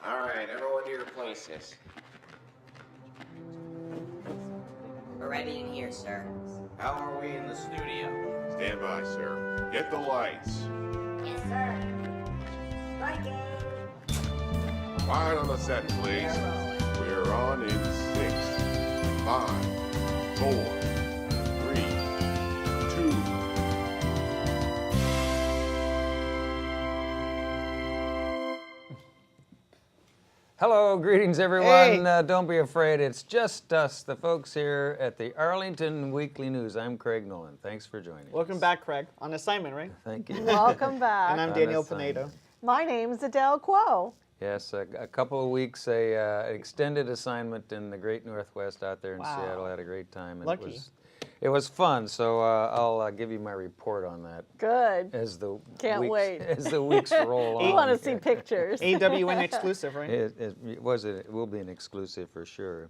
All right, everyone to your places. We're ready in here, sir. How are we in the studio? Stand by, sir. Get the lights. Yes, sir. Striking. Quiet on the set, please. We're on in 6, 5, 4, 3, 2. Hello, greetings everyone. Don't be afraid, it's just us, the folks here at the Arlington Weekly News. I'm Craig Nolan. Thanks for joining us. Welcome back, Craig. On assignment, right? Thank you. Welcome back. And I'm Daniel Pinedo. My name's Adele Quo. Yes, a couple of weeks, an extended assignment in the Great Northwest out there in Seattle. I had a great time. And Lucky. It was fun, so I'll give you my report on that. Good. As the Can't weeks, wait. As the weeks roll on. I want to see pictures. AWN exclusive, right? It will be an exclusive for sure.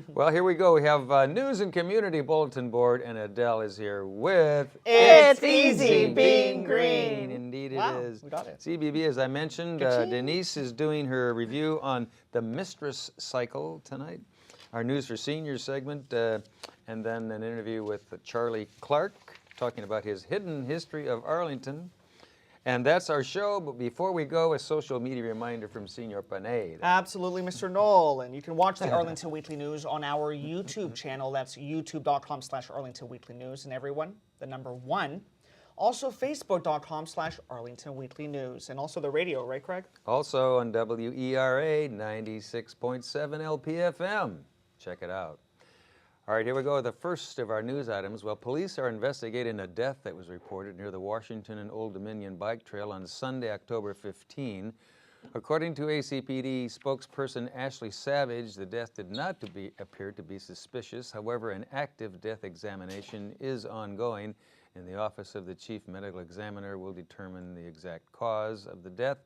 Well, here we go. We have News and Community Bulletin Board, and Adele is here with It's Easy Being Green. Indeed it Wow, is. we got it. CBB, as I mentioned, Denise is doing her review on the Mistress cycle tonight. Our News for Seniors segment, and then an interview with Charlie Clark talking about his hidden history of Arlington. And that's our show, but before we go, a social media reminder from Senor Pinedo. Absolutely, Mr. Nolan. You can watch the Arlington Weekly News on our YouTube channel. That's youtube.com/Arlington Weekly News. And everyone, the number 1. Also, facebook.com/Arlington Weekly News. And also the radio, right, Craig? Also on WERA 96.7 LPFM. Check it out. All right, here we go. The first of our news items. Well, police are investigating a death that was reported near the Washington and Old Dominion bike trail on Sunday, October 15. According to ACPD spokesperson Ashley Savage, the death did not appear to be suspicious. However, an active death examination is ongoing, and the Office of the Chief Medical Examiner will determine the exact cause of the death.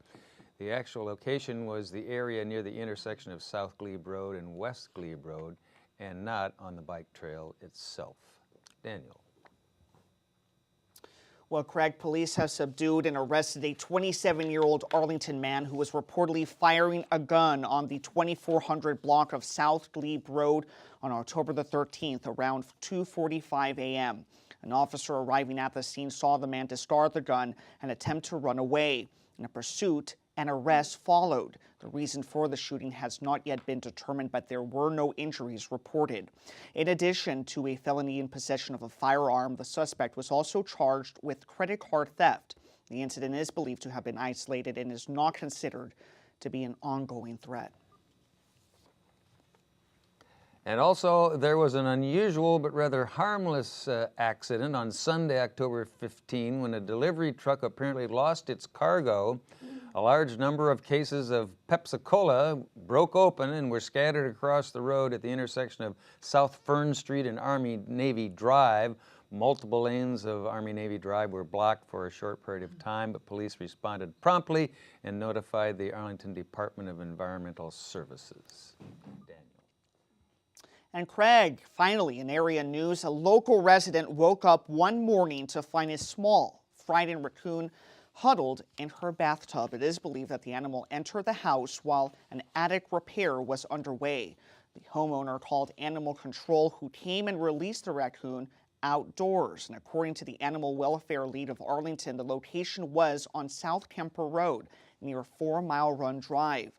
The actual location was the area near the intersection of South Glebe Road and West Glebe Road, and not on the bike trail itself. Daniel. Well, Craig, police have subdued and arrested a 27-year-old Arlington man who was reportedly firing a gun on the 2400 block of South Glebe Road on October the 13th around 2:45 a.m. An officer arriving at the scene saw the man discard the gun and attempt to run away. In a pursuit, an arrest followed. The reason for the shooting has not yet been determined, but there were no injuries reported. In addition to a felony in possession of a firearm, the suspect was also charged with credit card theft. The incident is believed to have been isolated and is not considered to be an ongoing threat. And also, there was an unusual but rather harmless accident on Sunday, October 15, when a delivery truck apparently lost its cargo. A large number of cases of Pepsi-Cola broke open and were scattered across the road at the intersection of South Fern Street and Army-Navy Drive. Multiple lanes of Army-Navy Drive were blocked for a short period of time, but police responded promptly and notified the Arlington Department of Environmental Services. Daniel. And Craig, finally in area news, a local resident woke up one morning to find a small, frightened raccoon huddled in her bathtub. It is believed that the animal entered the house while an attic repair was underway. The homeowner called animal control, who came and released the raccoon outdoors. And according to the animal welfare lead of Arlington, the location was on South Kemper Road near 4 Mile Run Drive.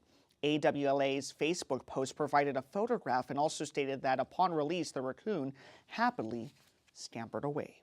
AWLA's Facebook post provided a photograph and also stated that upon release, the raccoon happily scampered away.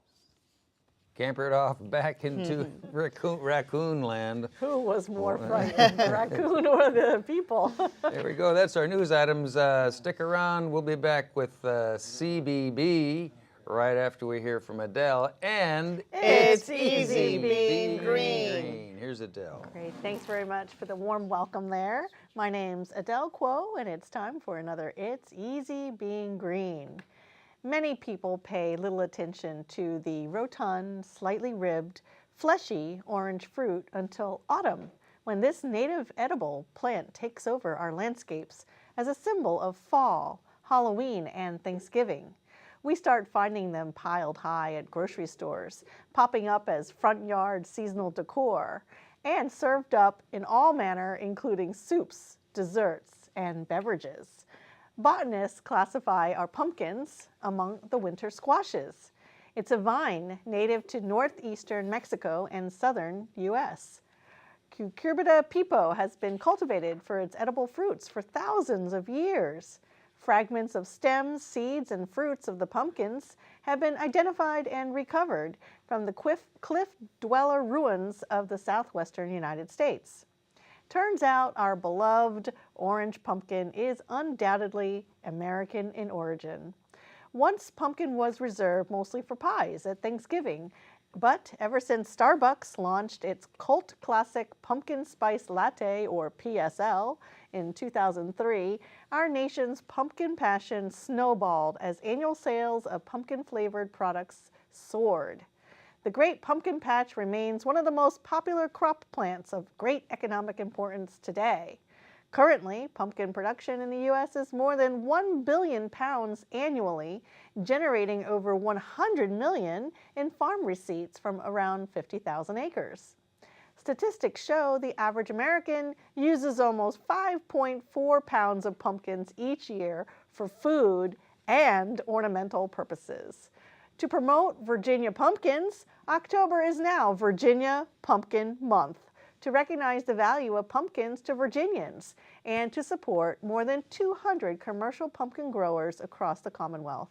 Scampered off back into raccoon land. Who was more frightened, the raccoon or the people? There we go. That's our news items. Stick around. We'll be back with CBB right after we hear from Adele. And It's Easy Being Green. Here's Adele. Great. Thanks very much for the warm welcome there. My name's Adele Quo, and it's time for another It's Easy Being Green. Many people pay little attention to the rotund, slightly ribbed, fleshy orange fruit until autumn, when this native edible plant takes over our landscapes as a symbol of fall, Halloween, and Thanksgiving. We start finding them piled high at grocery stores, popping up as front yard seasonal decor, and served up in all manner, including soups, desserts, and beverages. Botanists classify our pumpkins among the winter squashes. It's a vine native to northeastern Mexico and southern U.S. Cucurbita pepo has been cultivated for its edible fruits for thousands of years. Fragments of stems, seeds, and fruits of the pumpkins have been identified and recovered from the cliff dweller ruins of the southwestern United States. Turns out our beloved orange pumpkin is undoubtedly American in origin. Once pumpkin was reserved mostly for pies at Thanksgiving, but ever since Starbucks launched its cult classic Pumpkin Spice Latte, or PSL, in 2003, our nation's pumpkin passion snowballed as annual sales of pumpkin-flavored products soared. The Great Pumpkin Patch remains one of the most popular crop plants of great economic importance today. Currently, pumpkin production in the U.S. is more than 1 billion pounds annually, generating over 100 million in farm receipts from around 50,000 acres. Statistics show the average American uses almost 5.4 pounds of pumpkins each year for food and ornamental purposes. To promote Virginia pumpkins, October is now Virginia Pumpkin Month, to recognize the value of pumpkins to Virginians and to support more than 200 commercial pumpkin growers across the Commonwealth.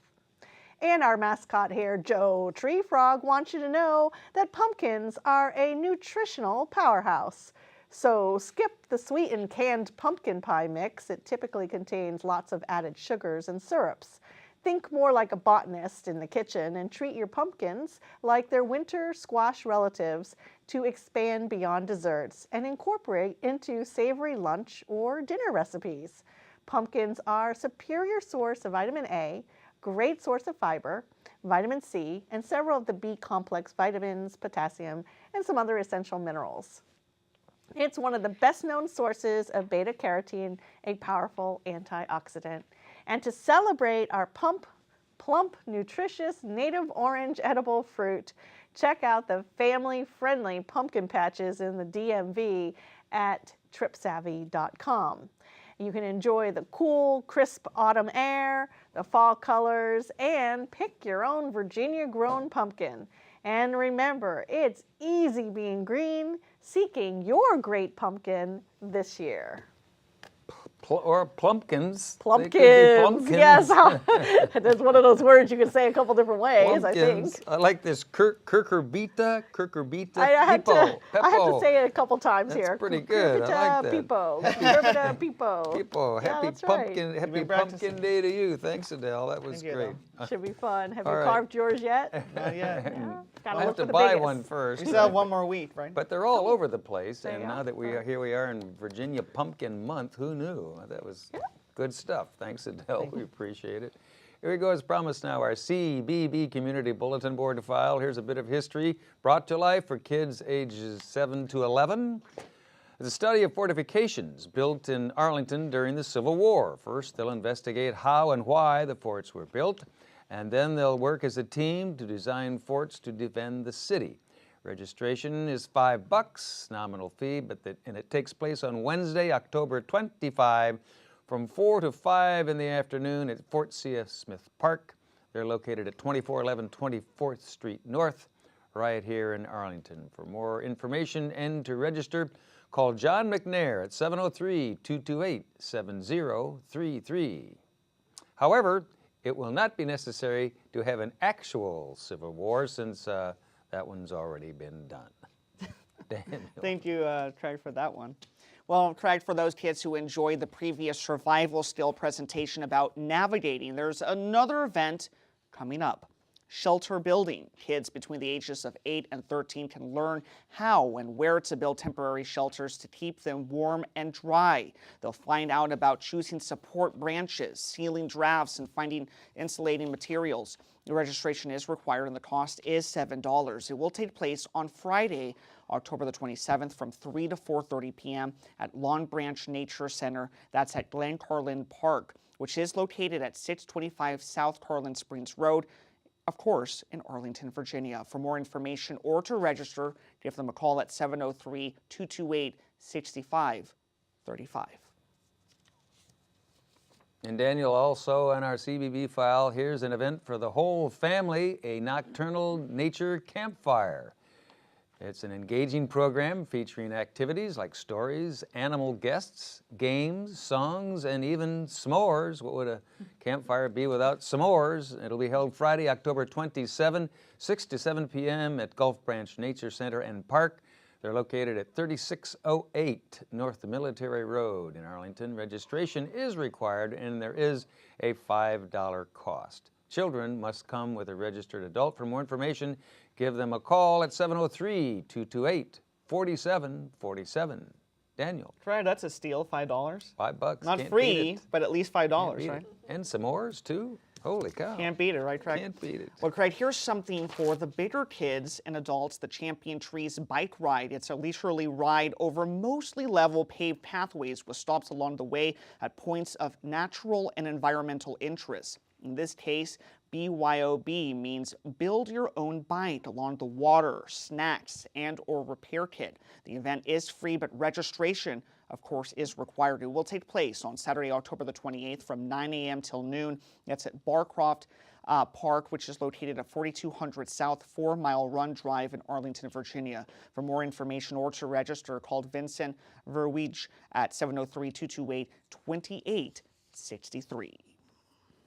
And our mascot here, Joe Tree Frog, wants you to know that pumpkins are a nutritional powerhouse. So skip the sweetened canned pumpkin pie mix. It typically contains lots of added sugars and syrups. Think more like a botanist in the kitchen and treat your pumpkins like their winter squash relatives to expand beyond desserts and incorporate into savory lunch or dinner recipes. Pumpkins are a superior source of vitamin A, great source of fiber, vitamin C, and several of the B-complex vitamins, potassium, and some other essential minerals. It's one of the best-known sources of beta-carotene, a powerful antioxidant. And to celebrate our plump, nutritious, native orange edible fruit, check out the family-friendly pumpkin patches in the DMV at tripsavvy.com. You can enjoy the cool, crisp autumn air, the fall colors, and pick your own Virginia-grown pumpkin. And remember, it's easy being green, seeking your great pumpkin this year. Or plumpkins. Plumpkins. They could be pumpkins. Yes. That's one of those words you can say a couple different ways, Plumpkins. I think. I like this cucurbita, I had to say it a couple times That's here. pretty good. I like that. Peepo. Cucurbita peepo. Peepo. Yeah, Happy that's pumpkin. right. Happy pumpkin day to you. Thanks, Adele. That was Thank you, great. Should be fun. Have All you right. carved yours yet? Not yet. Yeah. I'll Gotta have look to for the buy biggest. one first. We still have one more week, right? But they're all over the place, They and are. now that here we are in Virginia Pumpkin Month, who knew? That was good stuff. Thanks, Adele. We appreciate it. Here we go, as promised now, our CBB Community Bulletin Board file. Here's a bit of history brought to life for kids ages 7 to 11. It's a study of fortifications built in Arlington during the Civil War. First, they'll investigate how and why the forts were built, and then they'll work as a team to design forts to defend the city. Registration is $5, nominal fee, and it takes place on Wednesday, October 25, from 4 to 5 in the afternoon at Fort C.F. Smith Park. They're located at 2411 24th Street North, right here in Arlington. For more information and to register, call John McNair at 703-228-7033. However, it will not be necessary to have an actual Civil War since that one's already been done. Daniel. Thank you, Craig, for that one. Well, Craig, for those kids who enjoyed the previous survival skill presentation about navigating, there's another event coming up. Shelter building. Kids between the ages of 8 and 13 can learn how and where to build temporary shelters to keep them warm and dry. They'll find out about choosing support branches, sealing drafts, and finding insulating materials. The registration is required and the cost is $7. It will take place on Friday, October the 27th from 3 to 4:30 p.m. at Long Branch Nature Center. That's at Glen Carlin Park, which is located at 625 South Carlin Springs Road, of course, in Arlington, Virginia. For more information or to register, give them a call at 703-228-6535. And Daniel, also on our CBB file, here's an event for the whole family, a nocturnal nature campfire. It's an engaging program featuring activities like stories, animal guests, games, songs, and even s'mores. What would a campfire be without s'mores? It'll be held Friday, October 27, 6 to 7 p.m. at Gulf Branch Nature Center and Park. They're located at 3608 North Military Road in Arlington. Registration is required, and there is a $5 cost. Children must come with a registered adult. For more information, give them a call at 703-228-4747. Daniel. Fred, that's a steal, $5. $5. Not Can't free, beat it. but at least $5, Can't beat right? it. And s'mores, too. Holy cow. Can't beat it, right, Craig? Can't beat it. Well, Craig, here's something for the bigger kids and adults, the Champion Trees Bike Ride. It's a leisurely ride over mostly level paved pathways with stops along the way at points of natural and environmental interest. In this case, BYOB means build your own bike along the water, snacks, and or repair kit. The event is free, but registration, of course, is required. It will take place on Saturday, October the 28th from 9 a.m. till noon. That's at Barcroft Park, which is located at 4200 South 4 Mile Run Drive in Arlington, Virginia. For more information or to register, call Vincent Verweij at 703-228-2863.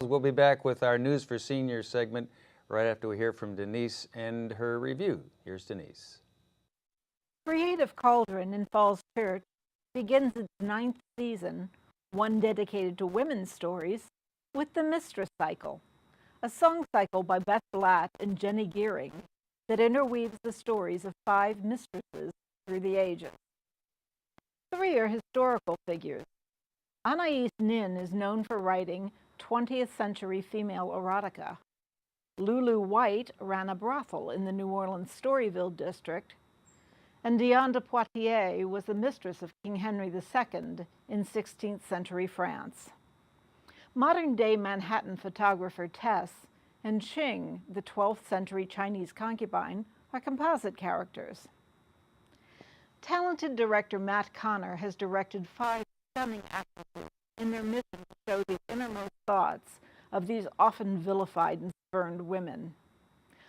We'll be back with our News for Seniors segment right after we hear from Denise and her review. Here's Denise. Creative Cauldron in Falls Church begins its 9th season, one dedicated to women's stories, with the Mistress Cycle, a song cycle by Beth Blatt and Jenny Gearing that interweaves the stories of 5 mistresses through the ages. 3 are historical figures. Anais Nin is known for writing 20th century female erotica. Lulu White ran a brothel in the New Orleans Storyville district, and Diane de Poitiers was the mistress of King Henry II in 16th century France. Modern-day Manhattan photographer Tess and Qing, the 12th century Chinese concubine, are composite characters. Talented director Matt Connor has directed 5 stunning actresses in their mission to show the innermost thoughts of these often vilified and spurned women.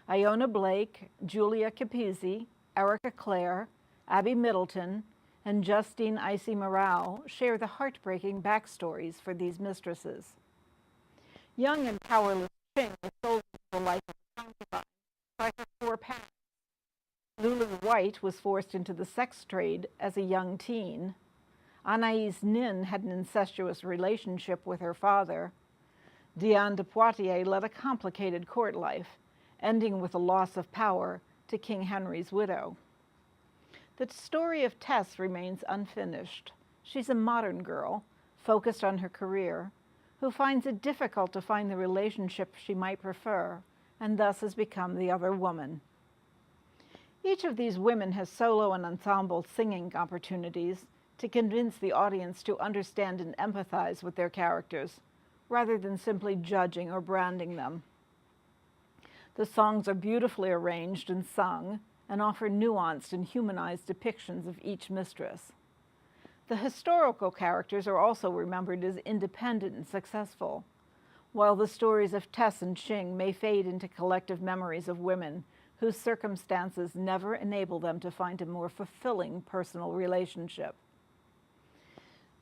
Iona Blake, Julia Capizzi, Erica Clare, Abby Middleton, and Justine Icy Morale share the heartbreaking backstories for these mistresses. Young and powerless Qing is sold into the life of a concubine by her 4 parents. Lulu White was forced into the sex trade as a young teen. Anais Nin had an incestuous relationship with her father. Diane de Poitiers led a complicated court life, ending with a loss of power to King Henry's widow. The story of Tess remains unfinished. She's a modern girl, focused on her career, who finds it difficult to find the relationship she might prefer, and thus has become the other woman. Each of these women has solo and ensemble singing opportunities to convince the audience to understand and empathize with their characters, rather than simply judging or branding them. The songs are beautifully arranged and sung, and offer nuanced and humanized depictions of each mistress. The historical characters are also remembered as independent and successful, while the stories of Tess and Qing may fade into collective memories of women whose circumstances never enable them to find a more fulfilling personal relationship.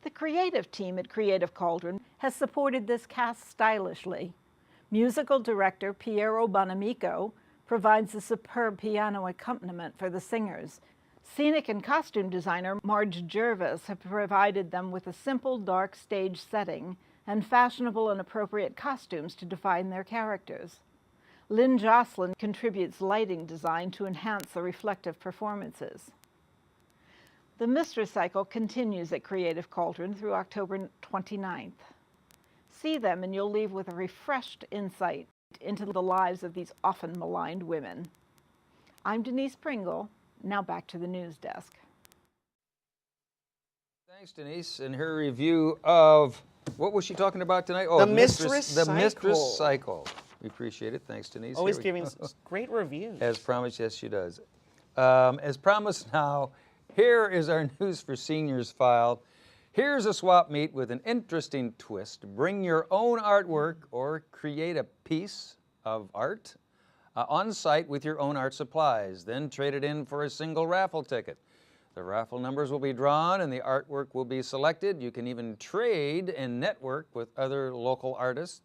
The creative team at Creative Cauldron has supported this cast stylishly. Musical director Piero Bonamico provides a superb piano accompaniment for the singers. Scenic and costume designer Marge Jervis have provided them with a simple, dark stage setting and fashionable and appropriate costumes to define their characters. Lynn Jocelyn contributes lighting design to enhance the reflective performances. The Mistress Cycle continues at Creative Cauldron through October 29th. See them and you'll leave with a refreshed insight into the lives of these often maligned women. I'm Denise Pringle. Now back to the news desk. Thanks, Denise, and her review of, what was she talking about tonight? Oh, The Mistress The Cycle. Mistress Cycle. We appreciate it. Thanks, Denise. Always Here we giving go. great reviews. As promised, yes, she does. As promised now, here is our News for Seniors file. Here's a swap meet with an interesting twist. Bring your own artwork or create a piece of art on site with your own art supplies. Then trade it in for a single raffle ticket. The raffle numbers will be drawn and the artwork will be selected. You can even trade and network with other local artists.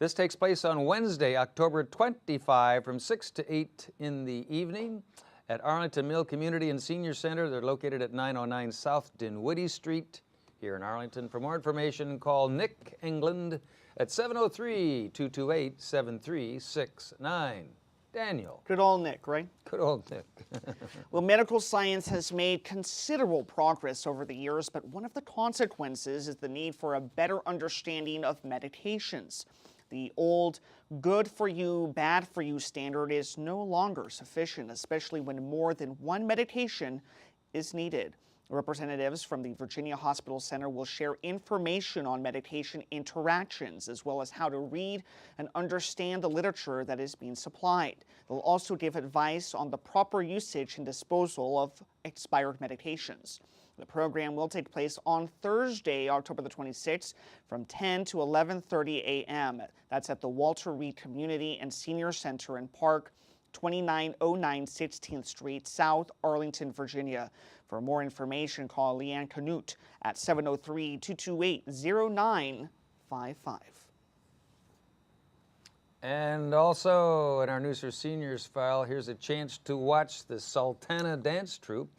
This takes place on Wednesday, October 25 from 6 to 8 in the evening at Arlington Mill Community and Senior Center. They're located at 909 South Dinwiddie Street here in Arlington. For more information, call Nick England at 703-228-7369. Daniel. Good old Nick, right? Good old Nick. Well, medical science has made considerable progress over the years, but one of the consequences is the need for a better understanding of medications. The old good for you, bad for you standard is no longer sufficient, especially when more than one medication is needed. Representatives from the Virginia Hospital Center will share information on medication interactions, as well as how to read and understand the literature that is being supplied. They'll also give advice on the proper usage and disposal of expired medications. The program will take place on Thursday, October the 26th, from 10 to 11:30 a.m. That's at the Walter Reed Community and Senior Center and Park, 2909 16th Street, South Arlington, Virginia. For more information, call Leanne Canute at 703-228-0955. And also in our News for Seniors file, here's a chance to watch the Sultana dance troupe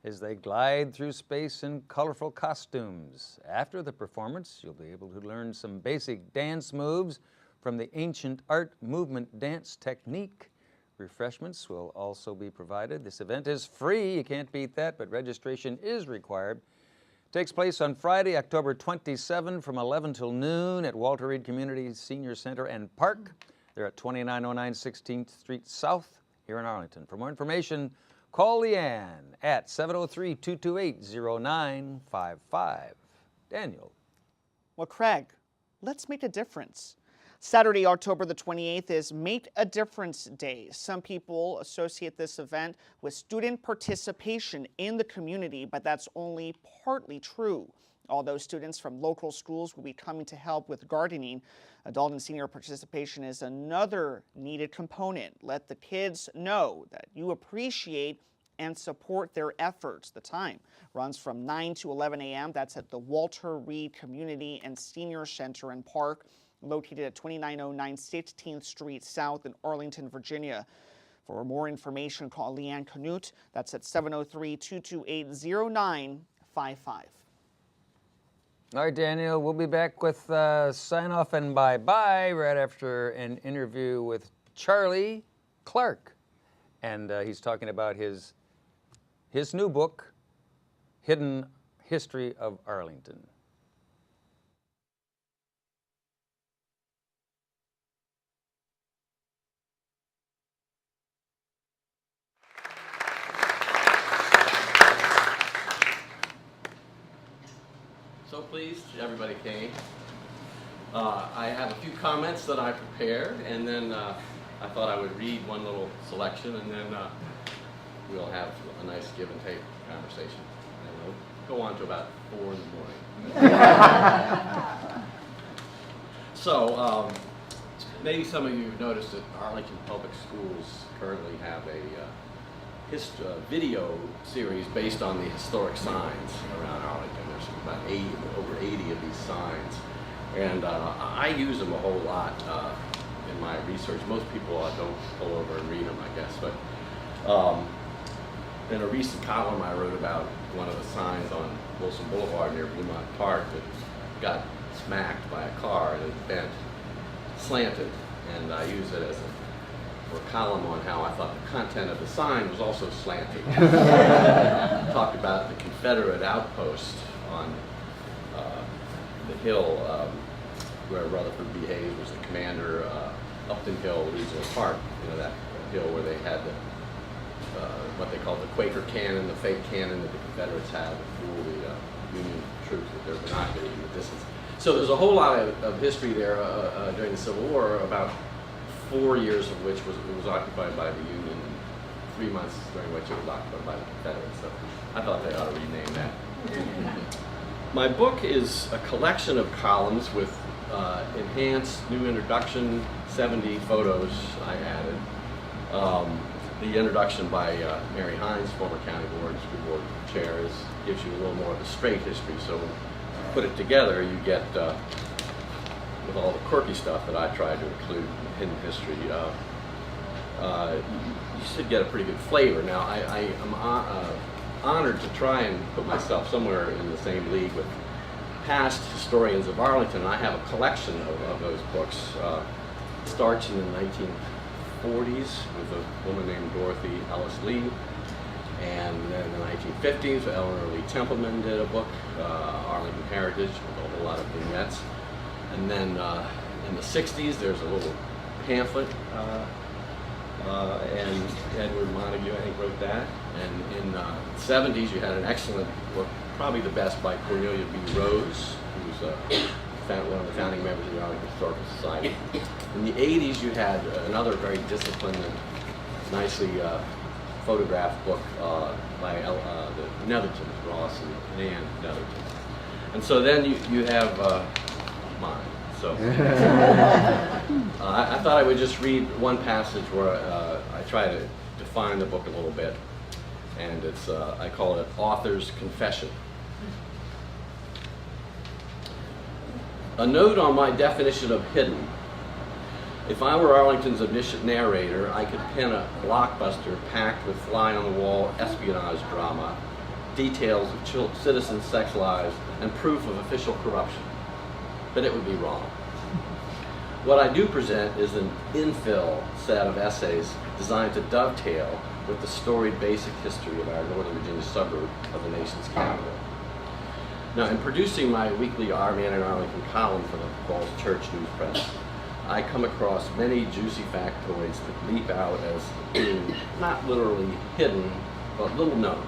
as they glide through space in colorful costumes. After the performance, you'll be able to learn some basic dance moves from the ancient art movement dance technique. Refreshments will also be provided. This event is free, you can't beat that, but registration is required. It takes place on Friday, October 27 from 11 till noon at Walter Reed Community Senior Center and Park. They're at 2909 16th Street South here in Arlington. For more information, call Leanne at 703-228-0955. Daniel. Well, Craig, let's make a difference. Saturday, October the 28th is Make a Difference Day. Some people associate this event with student participation in the community, but that's only partly true. Although students from local schools will be coming to help with gardening, adult and senior participation is another needed component. Let the kids know that you appreciate and support their efforts. The time runs from 9 to 11 a.m. That's at the Walter Reed Community and Senior Center and Park, located at 2909 16th Street South in Arlington, Virginia. For more information, call Leanne Canute. That's at 703-228-0955. All right, Daniel, we'll be back with Signoff and Bye right after an interview with Charlie Clark. And he's talking about his new book, Hidden History of Arlington. So pleased everybody came. I have a few comments that I prepared, and then I thought I would read one little selection, and then we'll have a nice give and take conversation. And we'll go on to about 4 in the morning. So maybe some of you have noticed that Arlington Public Schools currently have a video series based on the historic signs around Arlington. There's about over 80 of these signs, and I use them a whole lot in my research. Most people don't pull over and read them, I guess, but in a recent column I wrote about one of the signs on Wilson Boulevard near Bluemont Park that got smacked by a car and it bent, slanted, and I use it as a column on how I thought the content of the sign was also slanting. Talked about the Confederate outpost on the hill where Rutherford B. Hayes was the commander, Upton Hill, Regional Park, that hill where they had the what they called the Quaker cannon, the fake cannon that the Confederates had to fool the Union troops with their binoculars in the distance. So there's a whole lot of history there during the Civil War, about 4 years of which it was occupied by the Union, and 3 months during which it was occupied by the Confederates. So I thought they ought to rename that. My book is a collection of columns with enhanced new introduction, 70 photos I added. The introduction by Mary Hines, former county board, school board chair, gives you a little more of a straight history. So when you put it together, you get, with all the quirky stuff that I tried to include in hidden history, you should get a pretty good flavor. Now, I am honored to try and put myself somewhere in the same league with past historians of Arlington. I have a collection of those books. Starts in the 1940s with a woman named Dorothy Ellis Lee, and then in the 1950s, Eleanor Lee Templeman did a book, Arlington Heritage, with a whole lot of vignettes. And then in the 60s, there's a little pamphlet, and Edward Montague, I think, wrote that. And in the 70s, you had an excellent book, probably the best, by Cornelia B. Rose, who's one of the founding members of the Arlington Historical Society. In the 80s, you had another very disciplined and nicely photographed book by the Nethertons, Ross and Nan Netherton. And so then you have mine. So I thought I would just read one passage where I try to define the book a little bit, and it's I call it Author's Confession. A note on my definition of hidden. If I were Arlington's omniscient narrator, I could pen a blockbuster packed with fly-on-the-wall espionage drama, details of citizens' sex lives, and proof of official corruption. But it would be wrong. What I do present is an infill set of essays designed to dovetail with the storied basic history of our Northern Virginia suburb of the nation's capital. Now, in producing my weekly Our Man in Arlington column for the Falls Church News Press, I come across many juicy factoids that leap out as being not literally hidden, but little known.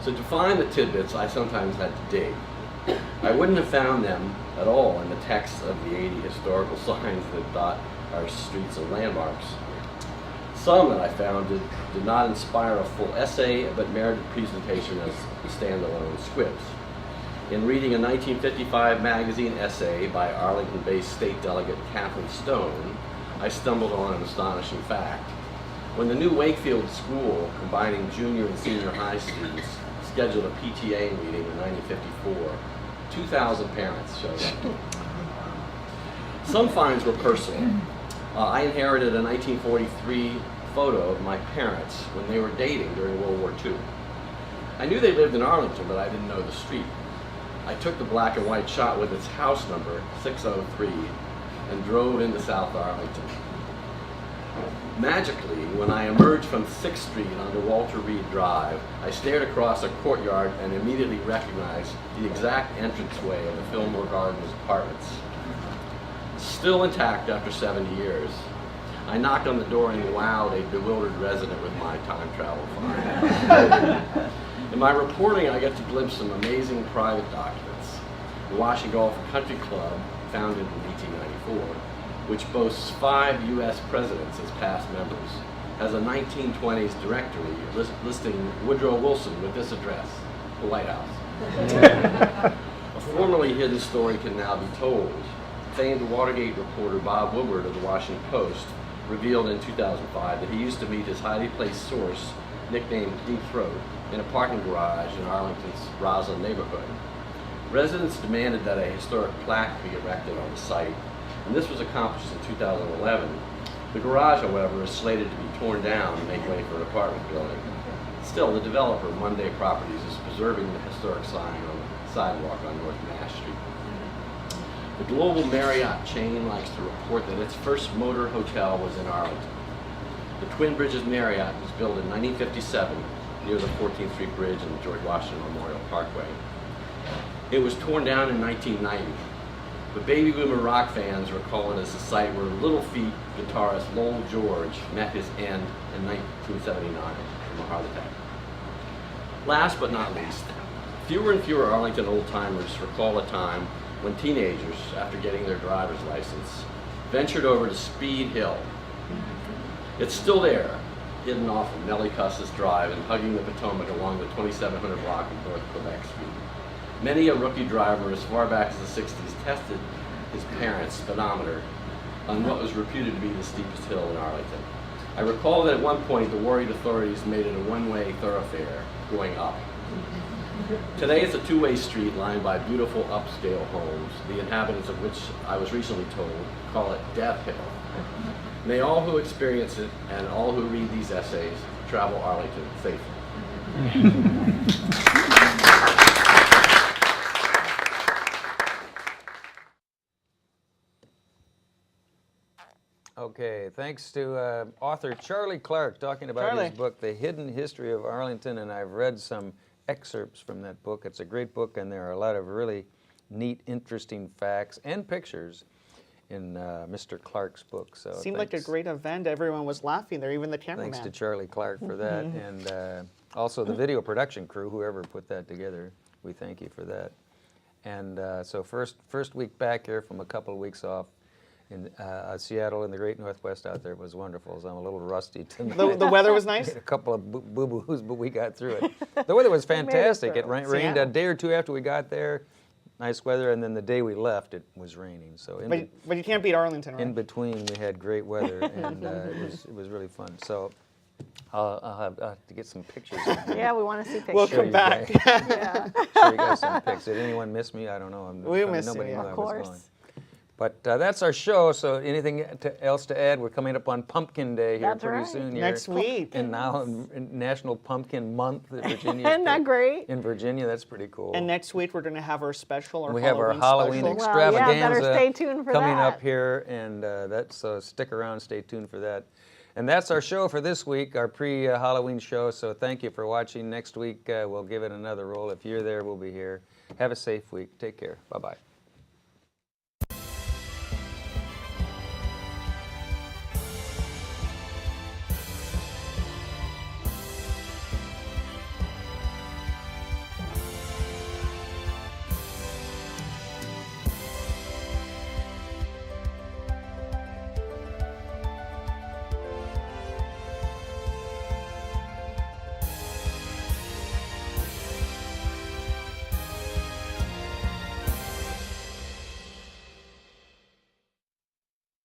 So to find the tidbits, I sometimes had to dig. I wouldn't have found them at all in the text of the 80 historical signs that dot our streets and landmarks. Some that I found did not inspire a full essay, but merited presentation as standalone squibs. In reading a 1955 magazine essay by Arlington-based state delegate Catherine Stone, I stumbled on an astonishing fact. When the new Wakefield school, combining junior and senior high students, scheduled a PTA meeting in 1954, 2,000 parents showed up. Some finds were personal. I inherited a 1943 photo of my parents when they were dating during World War II. I knew they lived in Arlington, but I didn't know the street. I took the black and white shot with its house number, 603, and drove into South Arlington. Magically, when I emerged from 6th Street onto Walter Reed Drive, I stared across a courtyard and immediately recognized the exact entranceway of the Fillmore Gardens apartments. Still intact after 70 years, I knocked on the door and wowed a bewildered resident with my time travel find. In my reporting, I get to glimpse some amazing private documents. The Washington Golf and Country Club, founded in 1894, which boasts 5 U.S. presidents as past members, has a 1920s directory listing Woodrow Wilson with this address, the White House. A formerly hidden story can now be told. Famed Watergate reporter Bob Woodward of the Washington Post revealed in 2005 that he used to meet his highly placed source, nicknamed Deep Throat, in a parking garage in Arlington's Roslyn neighborhood. Residents demanded that a historic plaque be erected on the site, and this was accomplished in 2011. The garage, however, is slated to be torn down to make way for an apartment building. Still, the developer, Monday Properties, is preserving the historic sign on the sidewalk on North Nash Street. The global Marriott chain likes to report that its first motor hotel was in Arlington. The Twin Bridges Marriott was built in 1957 near the 14th Street Bridge and the George Washington Memorial Parkway. It was torn down in 1990. But baby boomer rock fans recall it as the site where Little Feat guitarist Lowell George met his end in 1979 from a heart attack. Last but not least, fewer and fewer Arlington old-timers recall a time when teenagers, after getting their driver's license, ventured over to Speed Hill. It's still there, hidden off of Nellie Cuss's Drive and hugging the Potomac along the 2700 block of North Quebec Street. Many a rookie driver as far back as the 60s tested his parents' speedometer on what was reputed to be the steepest hill in Arlington. I recall that at one point the worried authorities made it a one-way thoroughfare going up. Today it's a two-way street lined by beautiful upscale homes, the inhabitants of which I was recently told call it Death Hill. May all who experience it and all who read these essays travel Arlington safely. Okay, thanks to author Charlie Clark talking about his book, The Hidden History of Arlington, and I've read some excerpts from that book. It's a great book, and there are a lot of really neat, interesting facts and pictures in Mr. Clark's book. So Seemed like a great event. Everyone was laughing there, even the cameraman. Thanks to Charlie Clark for that, and also the video production crew, whoever put that together. We thank you for that. And so first week back here from a couple of weeks off in Seattle in the great Northwest out there was wonderful. So I'm a little rusty tonight. The weather was nice? A couple of boo-boos, but we got through it. The weather was fantastic. It rained a day or two after we got there. Nice weather, and then the day we left, it was raining. So but you can't beat Arlington, right? In between, we had great weather, and it was really fun. So I'll have to get some pictures. Yeah, we want to see pictures. We'll come back. Yeah. Sure, you got some pics. Did anyone miss me? I don't know. We missed you, nobody yeah. knew I Of was course. gone. But that's our show. So anything else to add? We're coming up on Pumpkin Day here That's pretty right. soon. Here. Next week. And now in National Pumpkin Month in Virginia. Isn't that great? In Virginia, that's pretty cool. And next week we're going to have our special, our we have our Halloween special. extravaganza yeah, better stay tuned for coming that. up here, and that's stick around, stay tuned for that. And that's our show for this week, our pre-Halloween show. So thank you for watching. Next week we'll give it another roll. If you're there, we'll be here. Have a safe week. Take care. Bye-bye.